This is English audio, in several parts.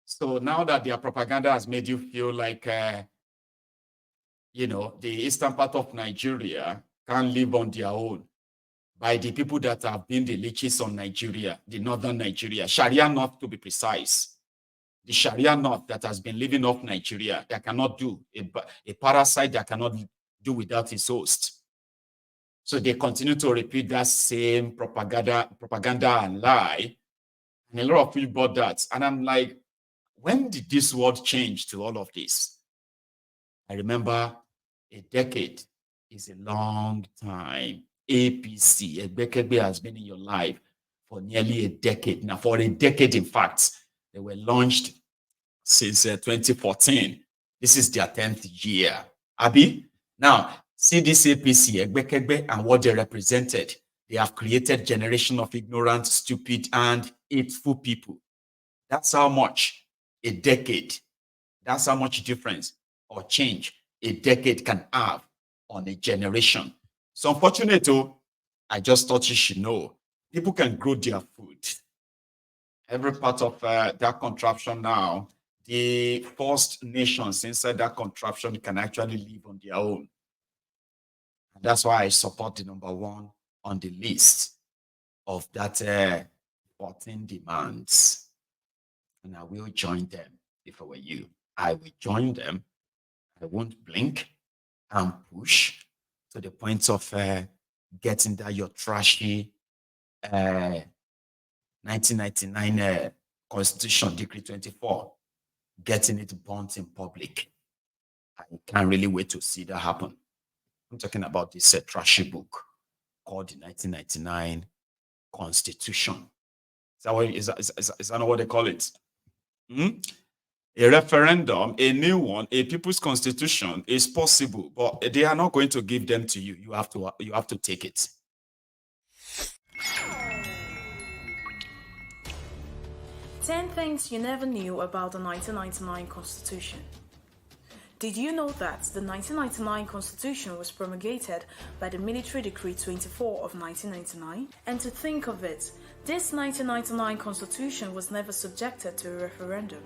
So now that their propaganda has made you feel like, the eastern part of Nigeria can't live on their own by the people that have been the leeches on Nigeria, the northern Nigeria, Sharia North to be precise. The Sharia North that has been living off Nigeria, that cannot do, a parasite that cannot do without its host. So they continue to repeat that same propaganda and lie. And a lot of people bought that. And I'm like, when did this world change to all of this? I remember a decade is a long time. APC, Egbekegbe, has been in your life for nearly a decade. Now, for a decade, in fact, they were launched since 2014. This is their 10th year. Abi? Now, see this APC, Egbekegbe, and what they represented. They have created generation of ignorant, stupid, and hateful people. That's how much a decade, that's how much difference or change a decade can have on a generation. So unfortunately, I just thought you should know, people can grow their food. Every part of that contraption now, the first nations inside that contraption can actually live on their own. And that's why I support the number one on the list of that 14 demands. And I will join them if I were you. I will join them. I won't blink and push to the point of getting that your trashy 1999 Constitution Decree 24, getting it burnt in public. I can't really wait to see that happen. I'm talking about this trashy book called the 1999 Constitution. Is that not what they call it? A referendum, a new one, a people's constitution is possible, but they are not going to give them to you. You have to take it. Ten things you never knew about the 1999 Constitution. Did you know that the 1999 Constitution was promulgated by the Military Decree 24 of 1999? And to think of it, this 1999 Constitution was never subjected to a referendum.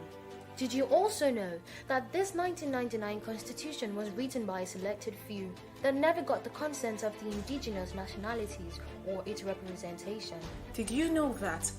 Did you also know that this 1999 Constitution was written by a selected few that never got the consent of the indigenous nationalities or its representation? Did you know that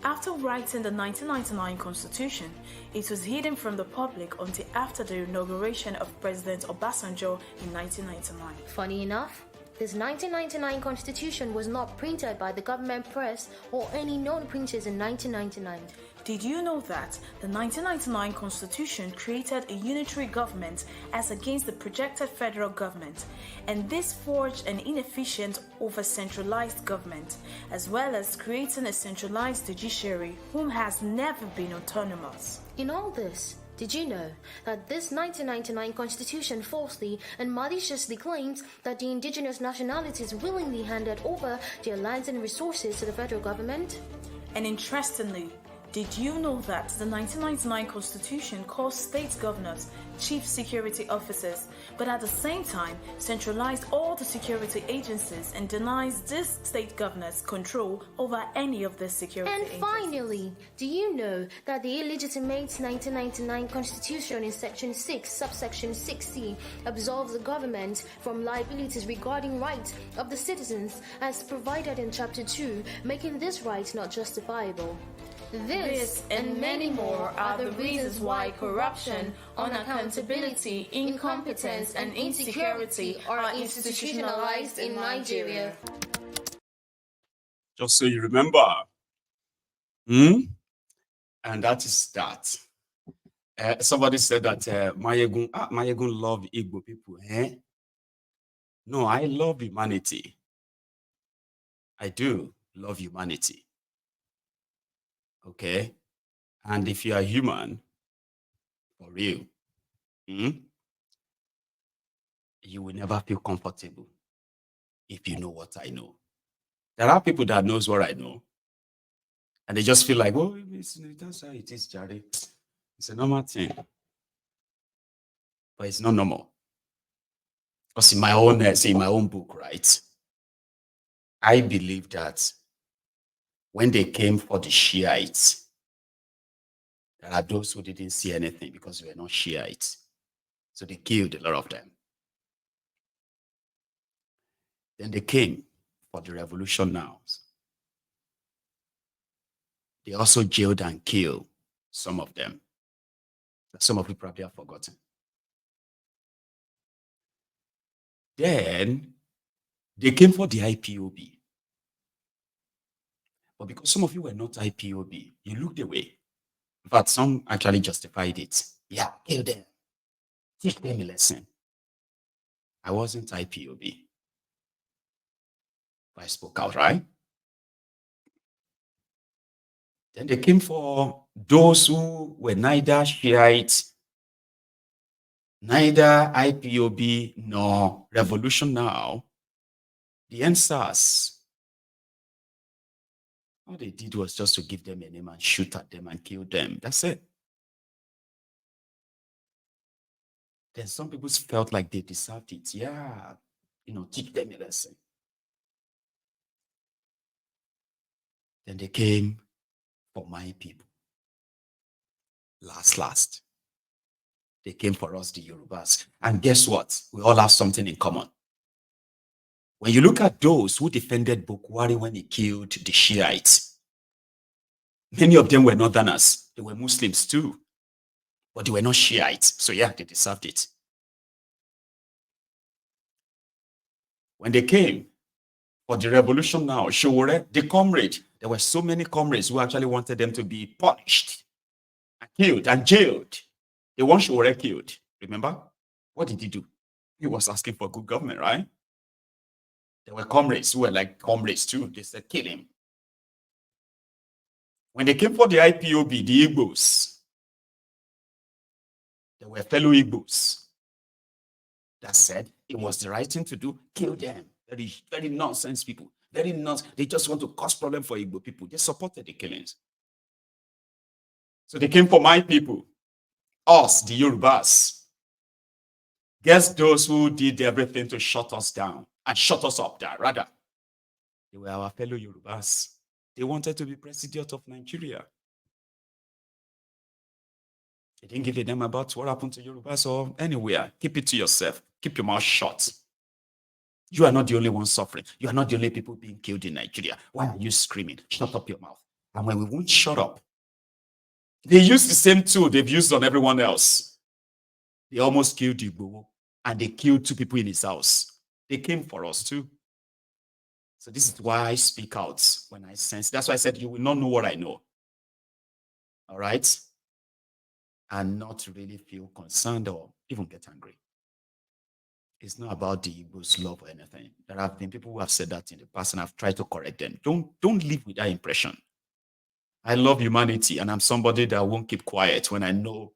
after writing the 1999 Constitution, it was hidden from the public until after the inauguration of President Obasanjo in 1999? Funny enough, this 1999 Constitution was not printed by the government press or any known printers in 1999. Did you know that the 1999 Constitution created a unitary government as against the projected federal government, and this forged an inefficient over-centralized government, as well as creating a centralized judiciary whom has never been autonomous? In all this, did you know that this 1999 Constitution falsely and maliciously claims that the indigenous nationalities willingly handed over their lands and resources to the federal government? And interestingly, did you know that the 1999 Constitution calls state governors chief security officers, but at the same time centralized all the security agencies and denies these state governors control over any of the security agencies? And finally, do you know that the illegitimate 1999 Constitution in Section 6, subsection 6C, absolves the government from liabilities regarding rights of the citizens as provided in Chapter 2, making this right not justifiable? This and many more are the reasons why corruption, unaccountability, incompetence, and insecurity are institutionalized in Nigeria. Just so you remember. And that is that. Somebody said that Mayegun love Igbo people. No, I love humanity. I do love humanity. Okay? And if you are human, for real, you will never feel comfortable if you know what I know. There are people that knows what I know, and they just feel like, oh, that's how it is, Jerry. It's a normal thing. But it's not normal. Because in my own book, right, I believe that when they came for the Shiites, There are those who didn't see anything because they were not Shiites. So they killed a lot of them. Then they came for the revolution now. They also jailed and killed some of them. Some of you probably have forgotten. Then they came for the IPOB. But because some of you were not IPOB, you looked away. In fact, some actually justified it. Yeah, kill them. Teach them a lesson. I wasn't IPOB. But I spoke out, right? Then they came for those who were neither Shiites, neither IPOB nor Revolution Now. The NSAS, all they did was just to give them a name and shoot at them and kill them. That's it. Then some people felt like they deserved it. Yeah, teach them a lesson. Then they came for my people. Last. They came for us, the Yorubas. And guess what? We all have something in common. When you look at those who defended Bukwari when he killed the Shiites, many of them were Northerners. They were Muslims too. But they were not Shiites. So yeah, they deserved it. When they came for the revolution now, Showore, the comrade, there were so many comrades who actually wanted them to be punished and killed and jailed. The one Showore killed, remember? What did he do? He was asking for good government, right? There were comrades who were like comrades too. They said, kill him. When they came for the IPOB, the Igbos, there were fellow Igbos that said it was the right thing to do, kill them. Very, very nonsense people. Very nonsense. They just want to cause problem for Igbo people. They supported the killings. So they came for my people, us, the Yorubas. Guess those who did everything to shut us down and shut us up there, rather. They were our fellow Yorubas. They wanted to be president of Nigeria. They didn't give a damn about what happened to Yorubas or anywhere. Keep it to yourself. Keep your mouth shut. You are not the only one suffering. You are not the only people being killed in Nigeria. Why are you screaming? Shut up your mouth. And when we won't shut up, they use the same tool they've used on everyone else. They almost killed Igbo, and they killed 2 people in his house. They came for us too. So this is why I speak out when I sense. That's why I said you will not know what I know. All right? And not really feel concerned or even get angry. It's not about the Igbo's love or anything. There have been people who have said that in the past, and I've tried to correct them. Don't live with that impression. I love humanity, and I'm somebody that won't keep quiet when I know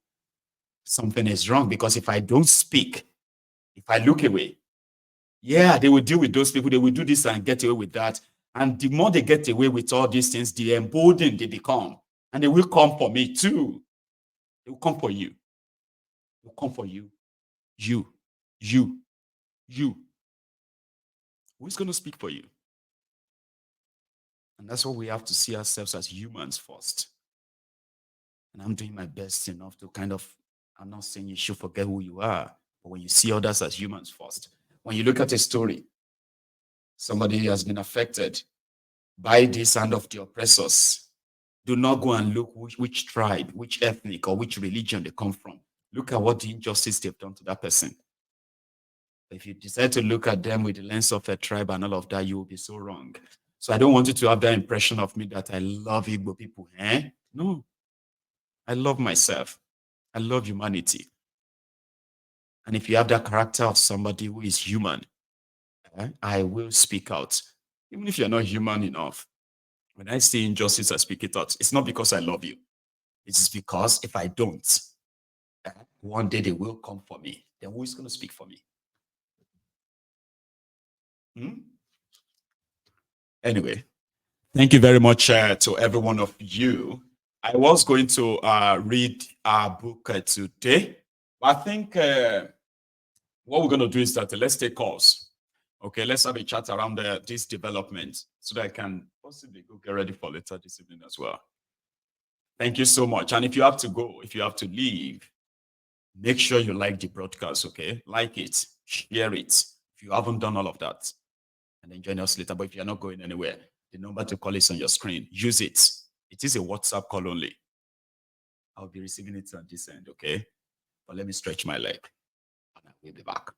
something is wrong, because if I don't speak, if I look away, yeah, they will deal with those people. They will do this and get away with that. And the more they get away with all these things, the emboldened they become. And they will come for me too. They will come for you. They will come for you. You. Who's going to speak for you? And that's what we have to see ourselves as humans first. And I'm doing my best enough to I'm not saying you should forget who you are, but when you see others as humans first, when you look at a story, somebody has been affected by this hand of the oppressors, do not go and look which tribe, which ethnic, or which religion they come from. Look at what the injustice they've done to that person. If you decide to look at them with the lens of a tribe and all of that, you will be so wrong. So I don't want you to have that impression of me that I love Igbo people. No. I love myself. I love humanity. And if you have that character of somebody who is human, I will speak out. Even if you're not human enough. When I see injustice, I speak it out. It's not because I love you. It's because if I don't, one day they will come for me. Then who is going to speak for me? Anyway, thank you very much to every one of you. I was going to read our book today, but I think what we're going to do is that let's take calls. Okay, let's have a chat around this development so that I can possibly go get ready for later this evening as well. Thank you so much. And if you have to go, if you have to leave, make sure you like the broadcast, okay? Like it, share it. If you haven't done all of that, and then join us later. But if you're not going anywhere, the number to call is on your screen. Use it. It is a WhatsApp call only. I'll be receiving it on this end, okay? But let me stretch my leg, and I will be back.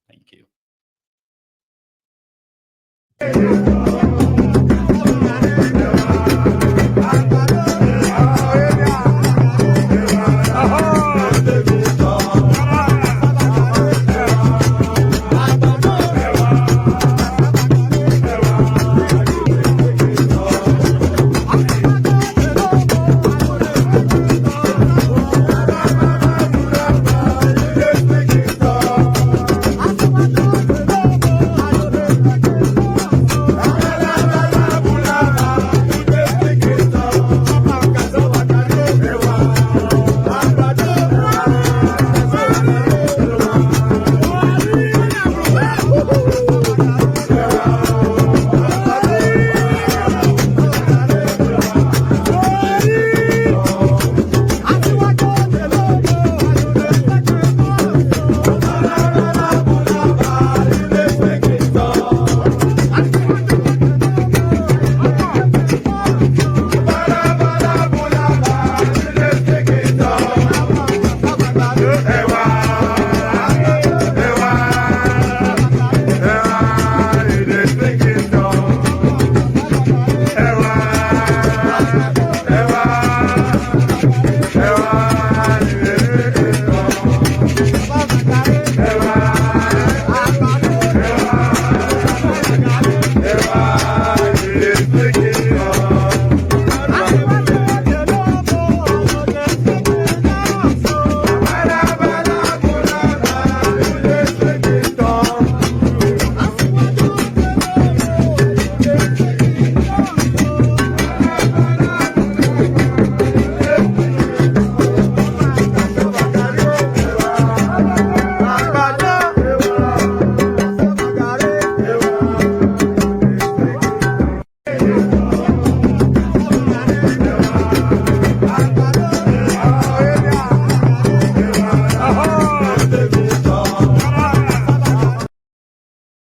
Thank you.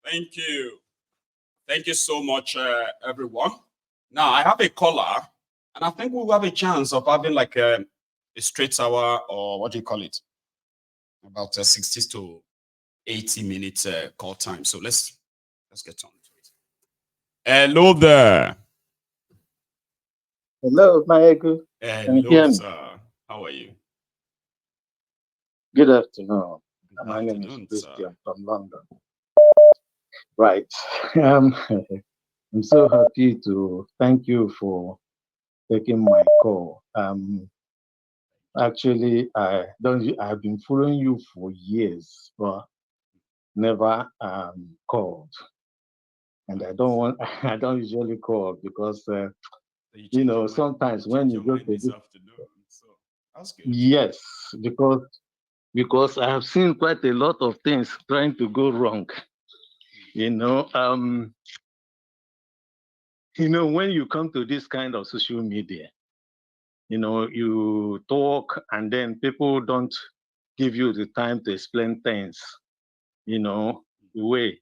Thank you. Thank you so much, everyone. Now, I have a caller, and I think we'll have a chance of having like a straight hour, or what do you call it? About 60 to 80 minutes call time. So let's get on to it. Hello there. Hello, Maegu. Hello, sir. How are you? Good afternoon. Good My name is afternoon, Christian sir. from London. Right. I'm so happy to thank you for taking my call. Actually, I've been following you for years, but never called. And I don't usually call because sometimes when you go to this afternoon, so that's good. yes, because I have seen quite a lot of things trying to go wrong. When you come to this kind of social media, you talk and then people don't give you the time to explain things, the way.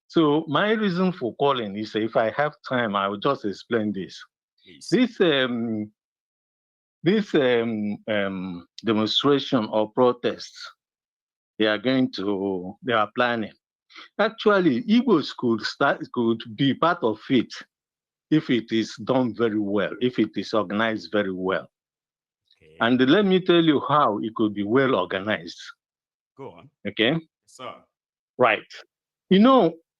So my reason for calling is if I have time, I will just explain this. Please. This demonstration or protest they are planning. Actually, Igbos could be part of it if it is done very well, if it is organized very well. Okay. And let me tell you how it could be well organized. Go on. Okay? Sir. Right.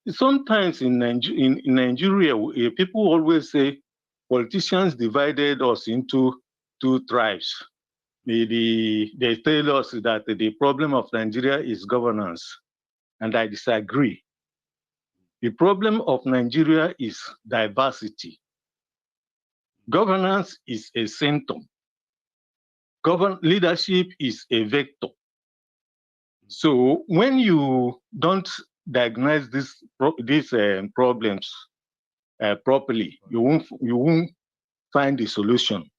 Sometimes in Nigeria, people always say politicians divided us into two tribes. They tell us that the problem of Nigeria is governance, and I disagree. The problem of Nigeria is diversity. Governance is a symptom. Leadership is a vector. So when you don't diagnose these problems properly, you won't find the solution.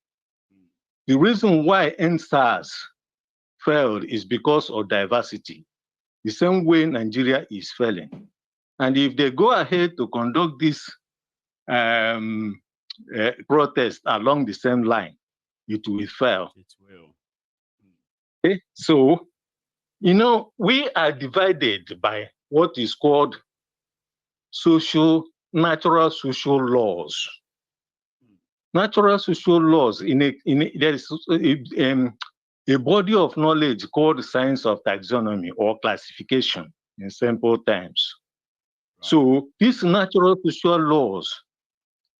the reason why NSAS failed is because of diversity, the same way Nigeria is failing. And if they go ahead to conduct this protest along the same line, it will fail. It will. Okay? So, you know, we are divided by what is called natural social laws. Natural social laws, there is a body of knowledge called science of taxonomy or classification in simple terms. Right. So these natural social laws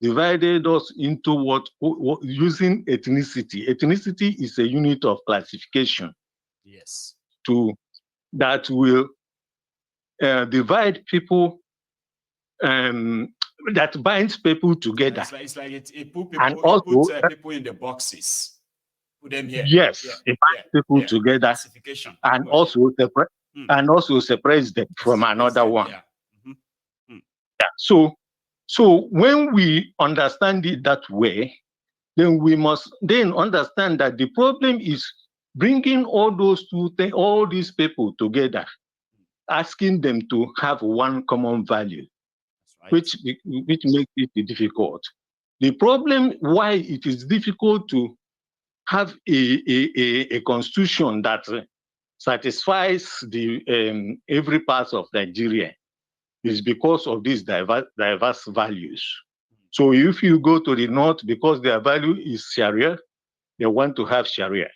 divided us into what using ethnicity. Ethnicity is a unit of classification. Yes. That will divide people, that binds people together. It's like it put people in the boxes. Put them here. Yes, it binds people together. Classification. And also separates them from another one. Yeah. Mm-hmm. Yeah. So when we understand it that way, then we must then understand that the problem is bringing all these people together, asking them to have one common value, right, which makes it difficult. The problem why it is difficult to have a constitution that satisfies the every part of Nigeria is because of these diverse values. So if you go to the north, because their value is Sharia, they want to have Sharia.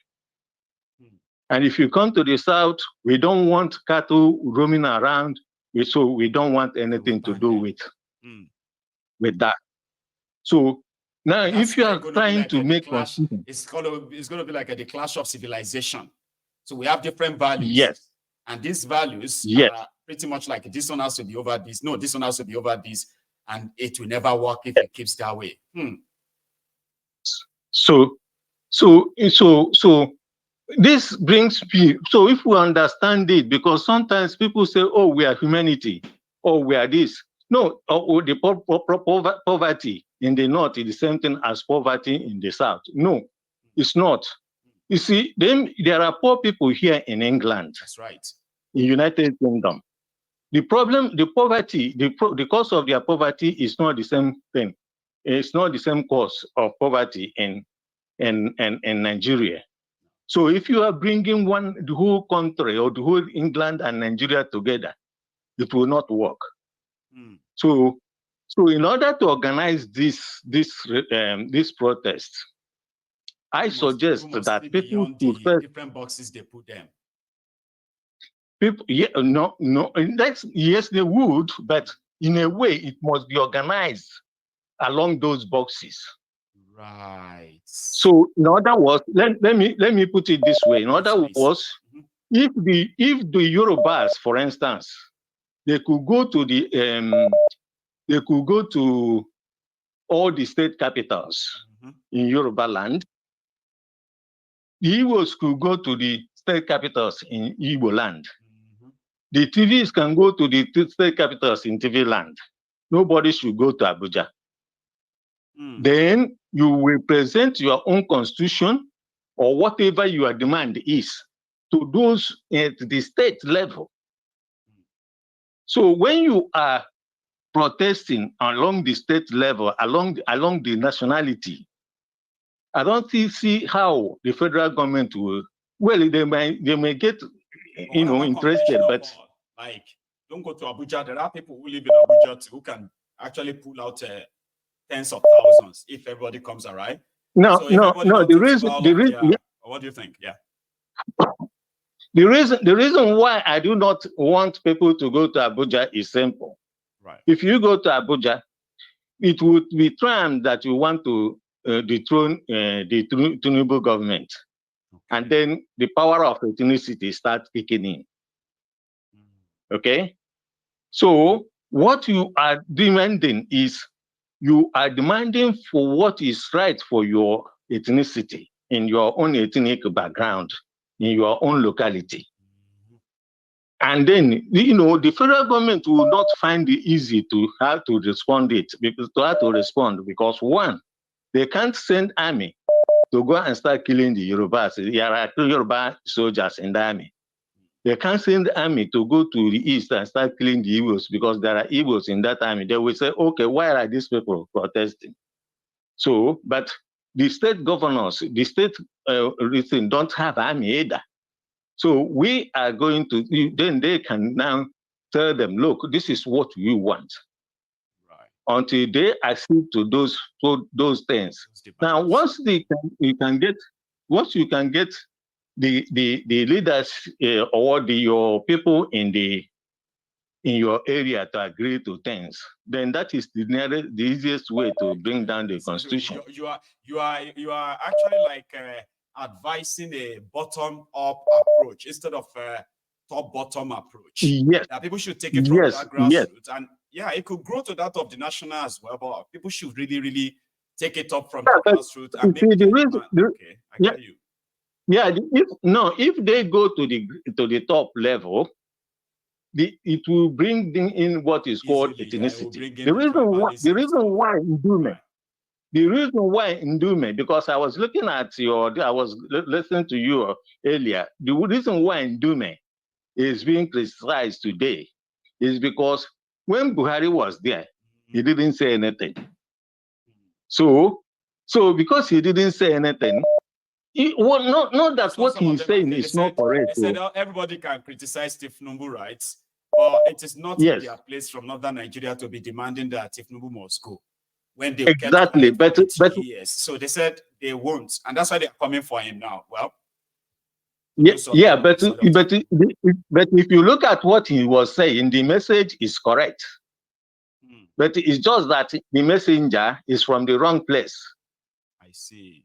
And if you come to the south, we don't want cattle roaming around, so we don't want anything to do with that. So now, if you are trying to make it's going to be like the clash of civilization. So we have different values. Yes. And these values are pretty much like this one has to be over this. No, this one has to be over this. And it will never work if it keeps that way. So this brings people. So if we understand it, because sometimes people say, oh, we are humanity, or we are this. No, the poverty in the north is the same thing as poverty in the south. No, it's not. You see, there are poor people here in England. That's right. In United Kingdom. The problem, the poverty, the cause of their poverty is not the same thing. It's not the same cause of poverty in Nigeria. So if you are bringing the whole country or the whole England and Nigeria together, it will not work. So in order to organize this protest, I suggest that people should first different boxes they put them. People, yes, they would, but in a way, it must be organized along those boxes. Right. So, in other words, let me put it this way. In other words, if the Yorubas, for instance, they could go to all the state capitals in Yoruba land. The Igbos could go to the state capitals in Igbo land. The TVs can go to the state capitals in TV land. Nobody should go to Abuja. Then you will present your own constitution or whatever your demand is to those at the state level. So when you are protesting along the state level, along the nationality, I don't see how the federal government will. Well, they may get interested, but like, don't go to Abuja. There are people who live in Abuja who can actually pull out tens of thousands if everybody comes around. No. The reason. What do you think? Yeah. The reason why I do not want people to go to Abuja is simple. Right. If you go to Abuja, it would be termed that you want to dethrone the Tinubu government, and then the power of ethnicity starts kicking in. Okay, so what you are demanding is for what is right for your ethnicity in your own ethnic background, in your own locality. And then, the federal government will not find it easy to have to respond because one, they can't send army to go and start killing the Yorubas. There are Yoruba soldiers in the army. They can't send the army to go to the east and start killing the Igbos because there are Igbos in that army. They will say, okay, why are these people protesting? So, but the state governors, the state don't have army either. So we are going to, then they can now tell them, look, this is what we want. Right. Until they accede to those things. Now, once you can get the leaders or your people in your area to agree to things, then that is the easiest way to bring down the constitution. You are actually like advising a bottom-up approach instead of a top-bottom approach. Yes. That people should take it from that grassroots, and yeah, it could grow to that of the national as well. But people should really take it up from the grassroots and make okay, I get you. Yeah, if they go to the top level, it will bring in what is called ethnicity. The reason why Ndume, because I was looking at I was listening to you earlier. The reason why Ndume is being criticized today is because when Buhari was there, he didn't say anything. So because he didn't say anything, not that what he's saying is not correct. They said everybody can criticize Tifnubu, right? But it is not in their place from northern Nigeria to be demanding that Tifnubu must go when they exactly. But years. So they said they won't, and that's why they're coming for him now. Well, yeah, but if you look at what he was saying, the message is correct. But it's just that the messenger is from the wrong place. I see.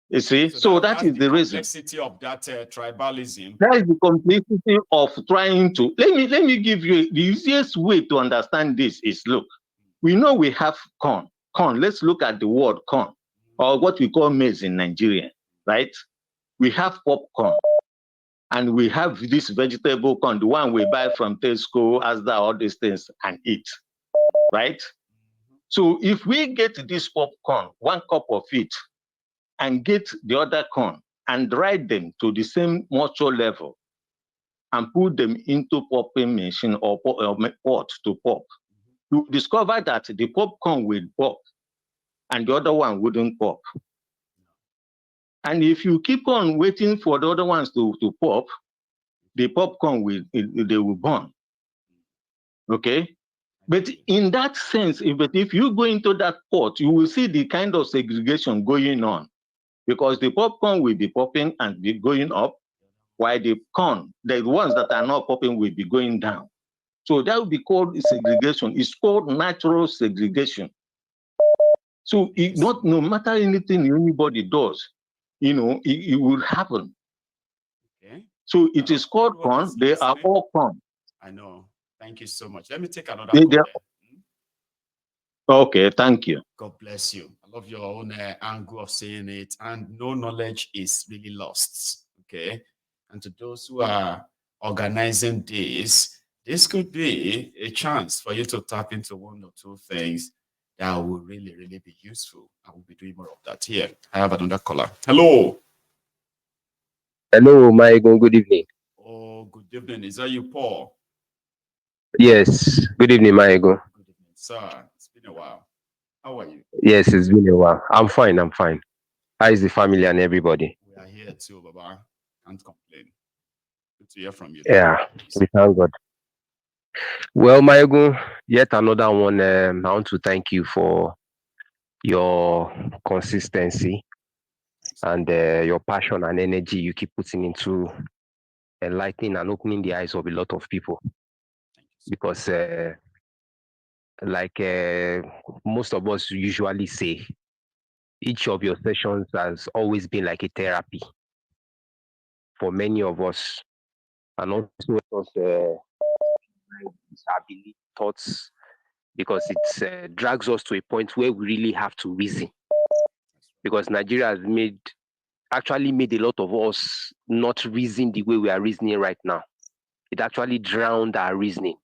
You see, so that is the reason. Complexity of that tribalism. That is the complexity of trying to. Let me give you the easiest way to understand this is, look, we know we have corn. Corn. Let's look at the word corn, or what we call maize in Nigeria, right? We have popcorn, and we have this vegetable corn, the one we buy from Tesco, Asda, all these things, and eat, right? So if we get this popcorn, 1 cup of it, and get the other corn and dry them to the same moisture level and put them into popping machine or pot to pop, you discover that the popcorn will pop and the other one wouldn't pop. And if you keep on waiting for the other ones to pop, the popcorn they will burn. Okay? But in that sense, if you go into that pot, you will see the kind of segregation going on. Because the popcorn will be popping and be going up, while the corn, the ones that are not popping, will be going down. So that will be called segregation. It's called natural segregation. So no matter anything anybody does, it will happen. Okay. So it is called corn. They are all corn. I know. Thank you so much. Let me take another call. Okay, thank you. God bless you. I love your own angle of saying it. And no knowledge is really lost. Okay. And to those who are organizing this could be a chance for you to tap into 1 or 2 things that will really be useful. I will be doing more of that here. I have another caller. Hello. Hello, Michael. Good evening. Oh, good evening. Is that you, Paul? Yes. Good evening, Michael. Good evening, sir. It's been a while. How are you? Yes, it's been a while. I'm fine. How is the family and everybody? We are here too, Baba. Can't complain. Good to hear from you. Yeah, we thank God. Well, Michael, yet another one. I want to thank you for your consistency and your passion and energy you keep putting into enlightening and opening the eyes of a lot of people. Because most of us usually say, each of your sessions has always been like a therapy for many of us, and also thoughts, because it drags us to a point where we really have to reason. Because Nigeria has actually made a lot of us not reason the way we are reasoning right now. It actually drowned our reasoning.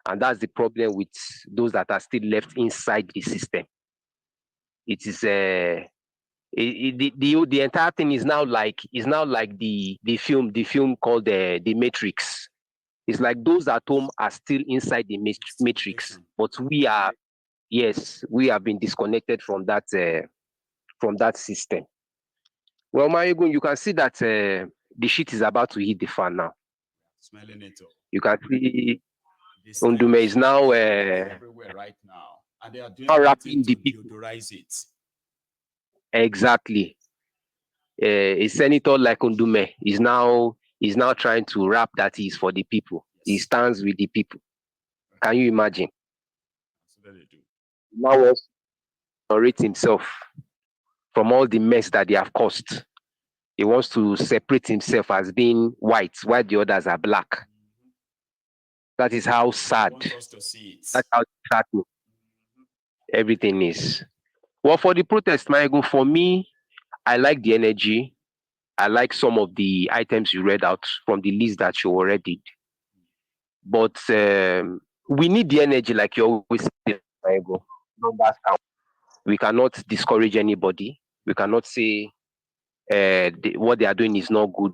And that's the problem with those that are still left inside the system. It is The entire thing is now like the film called the Matrix. It's like those at home are still inside the matrix, but we have been disconnected from that system. Well, Mayegun, you can see that the shit is about to hit the fan now. Smelling it all. You can see Undume is now everywhere right now, and they are doing wrapping to the people. deodorize it. Exactly. A senator like Undume is now trying to rap that he is for the people. Yes. He stands with the people. Can you imagine? Absolutely do. Now wants to separate himself from all the mess that they have caused. He wants to separate himself as being white, while the others are black. Mm-hmm. That is how sad. That's how sad everything is. Well, for the protest, Michael, for me, I like the energy. I like some of the items you read out from the list that you already did. But we need the energy, like you always say, Michael. Numbers count. We cannot discourage anybody. We cannot say what they are doing is not good.